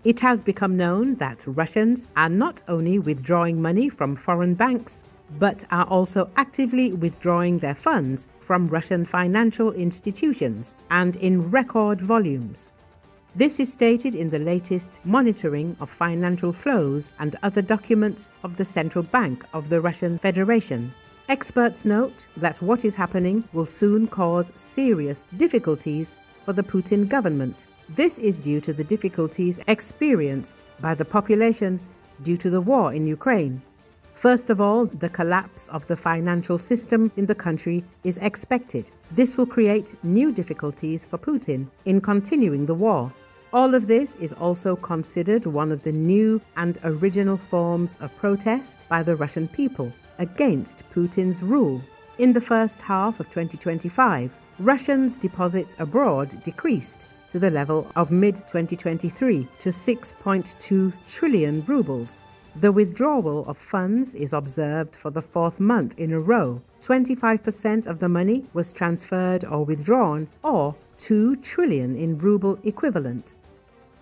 It has become known that Russians are not only withdrawing money from foreign banks, but are also actively withdrawing their funds from Russian financial institutions and in record volumes. This is stated in the latest monitoring of financial flows and other documents of the Central Bank of the Russian Federation. Experts note that what is happening will soon cause serious difficulties for the Putin government. This is due to the difficulties experienced by the population due to the war in Ukraine. First of all, the collapse of the financial system in the country is expected. This will create new difficulties for Putin in continuing the war. All of this is also considered one of the new and original forms of protest by the Russian people against Putin's rule. In the first half of 2025, Russians' deposits abroad decreased to the level of mid-2023 to 6.2 trillion rubles. The withdrawal of funds is observed for the fourth month in a row. 25% of the money was transferred or withdrawn, or 2 trillion in ruble equivalent.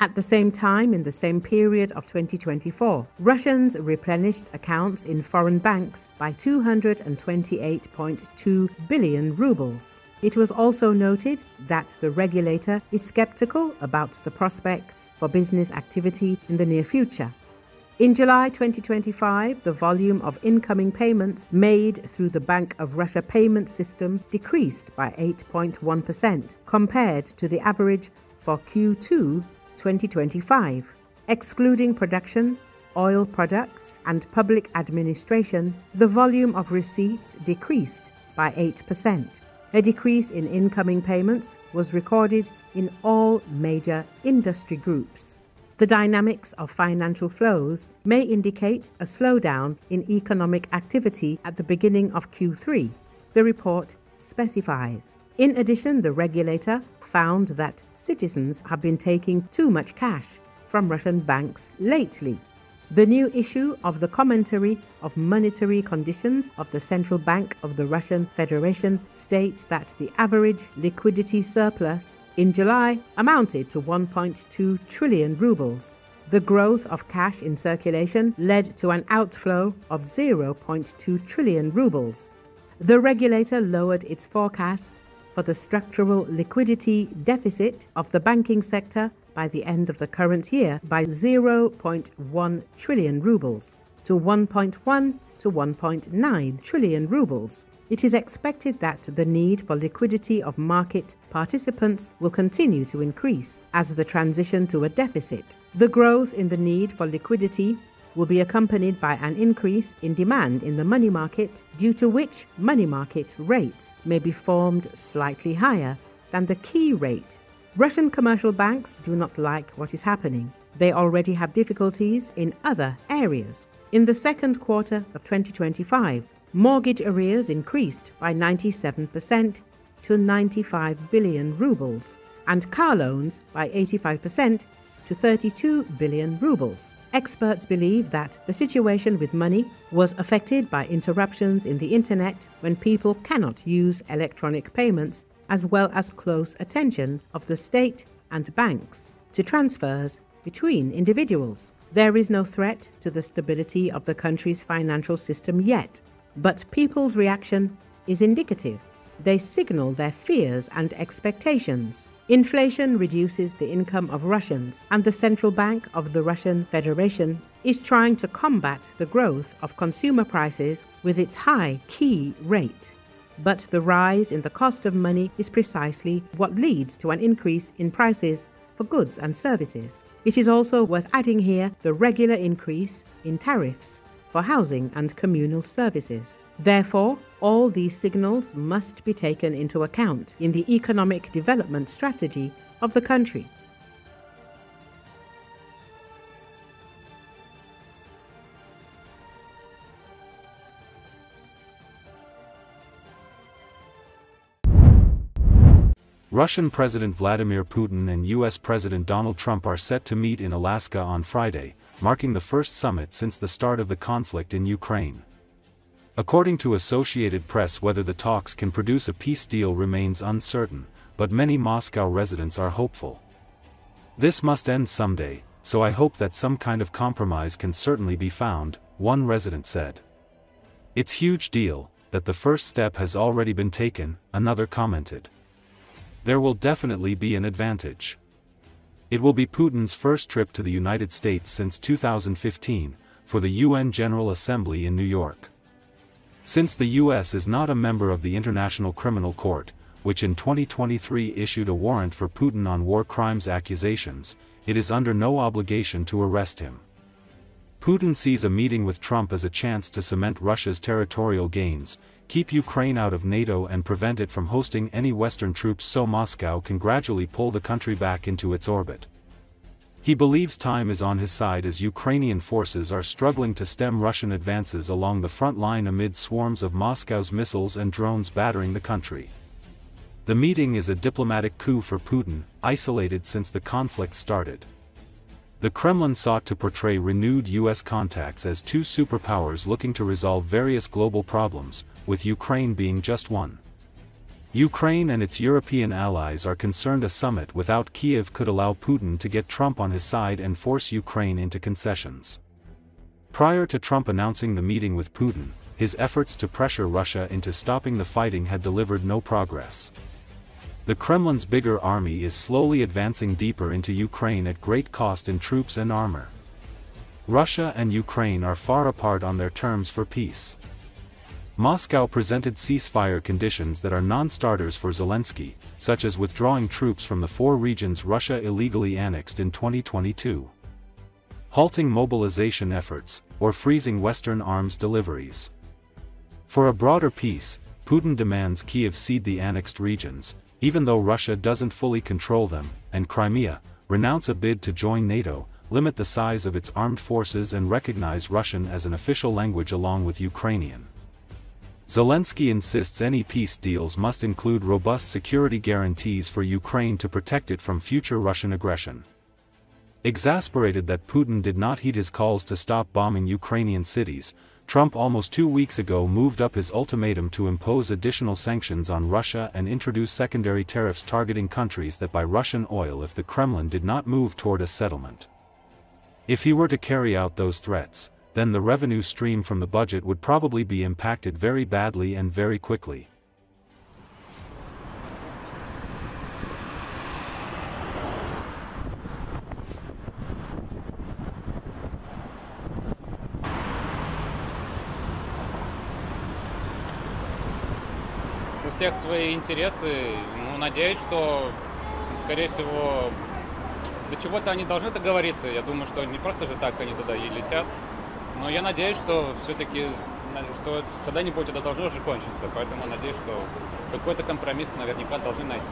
At the same time, in the same period of 2024, Russians replenished accounts in foreign banks by 228.2 billion rubles. It was also noted that the regulator is skeptical about the prospects for business activity in the near future. In July 2025, the volume of incoming payments made through the Bank of Russia payment system decreased by 8.1% compared to the average for Q2 2025. Excluding production, oil products, and public administration, the volume of receipts decreased by 8%. A decrease in incoming payments was recorded in all major industry groups. The dynamics of financial flows may indicate a slowdown in economic activity at the beginning of Q3, the report specifies. In addition, the regulator found that citizens have been taking too much cash from Russian banks lately. The new issue of the commentary of monetary conditions of the Central Bank of the Russian Federation states that the average liquidity surplus in July amounted to 1.2 trillion rubles. The growth of cash in circulation led to an outflow of 0.2 trillion rubles. The regulator lowered its forecast for the structural liquidity deficit of the banking sector by the end of the current year by 0.1 trillion rubles to 1.1 to 1.9 trillion rubles. It is expected that the need for liquidity of market participants will continue to increase as the transition to a deficit. The growth in the need for liquidity will be accompanied by an increase in demand in the money market, due to which money market rates may be formed slightly higher than the key rate. Russian commercial banks do not like what is happening. They already have difficulties in other areas. In the second quarter of 2025, mortgage arrears increased by 97% to 95 billion rubles, and car loans by 85% to 32 billion rubles. Experts believe that the situation with money was affected by interruptions in the internet when people cannot use electronic payments, as well as close attention of the state and banks to transfers between individuals. There is no threat to the stability of the country's financial system yet, but people's reaction is indicative. They signal their fears and expectations. Inflation reduces the income of Russians, and the Central Bank of the Russian Federation is trying to combat the growth of consumer prices with its high key rate. But the rise in the cost of money is precisely what leads to an increase in prices for goods and services. It is also worth adding here the regular increase in tariffs for housing and communal services. Therefore, all these signals must be taken into account in the economic development strategy of the country. Russian President Vladimir Putin and U.S. President Donald Trump are set to meet in Alaska on Friday, marking the first summit since the start of the conflict in Ukraine. According to Associated Press, whether the talks can produce a peace deal remains uncertain, but many Moscow residents are hopeful. This must end someday, so I hope that some kind of compromise can certainly be found, one resident said. It's huge deal that the first step has already been taken, another commented. There will definitely be an advantage. It will be Putin's first trip to the United States since 2015, for the UN General Assembly in New York. Since the US is not a member of the International Criminal Court, which in 2023 issued a warrant for Putin on war crimes accusations, it is under no obligation to arrest him. Putin sees a meeting with Trump as a chance to cement Russia's territorial gains, keep Ukraine out of NATO and prevent it from hosting any Western troops so Moscow can gradually pull the country back into its orbit. He believes time is on his side as Ukrainian forces are struggling to stem Russian advances along the front line amid swarms of Moscow's missiles and drones battering the country. The meeting is a diplomatic coup for Putin, isolated since the conflict started. The Kremlin sought to portray renewed US contacts as two superpowers looking to resolve various global problems, with Ukraine being just one. Ukraine and its European allies are concerned a summit without Kiev could allow Putin to get Trump on his side and force Ukraine into concessions. Prior to Trump announcing the meeting with Putin, his efforts to pressure Russia into stopping the fighting had delivered no progress. The Kremlin's bigger army is slowly advancing deeper into Ukraine at great cost in troops and armor. Russia and Ukraine are far apart on their terms for peace. Moscow presented ceasefire conditions that are non-starters for Zelensky, such as withdrawing troops from the 4 regions Russia illegally annexed in 2022, halting mobilization efforts, or freezing Western arms deliveries. For a broader peace, Putin demands Kyiv cede the annexed regions, even though Russia doesn't fully control them, and Crimea, renounce a bid to join NATO, limit the size of its armed forces and recognize Russian as an official language along with Ukrainian. Zelensky insists any peace deals must include robust security guarantees for Ukraine to protect it from future Russian aggression. Exasperated that Putin did not heed his calls to stop bombing Ukrainian cities, Trump almost 2 weeks ago moved up his ultimatum to impose additional sanctions on Russia and introduce secondary tariffs targeting countries that buy Russian oil if the Kremlin did not move toward a settlement. If he were to carry out those threats, then the revenue stream from the budget would probably be impacted very badly and very quickly. У всех свои интересы, надеюсь, что, скорее всего, до чего-то они должны договориться. Я думаю, что не просто же так они туда и летят. Но я надеюсь, что все-таки, что когда-нибудь это должно уже кончиться. Поэтому надеюсь, что какой-то компромисс наверняка должны найти.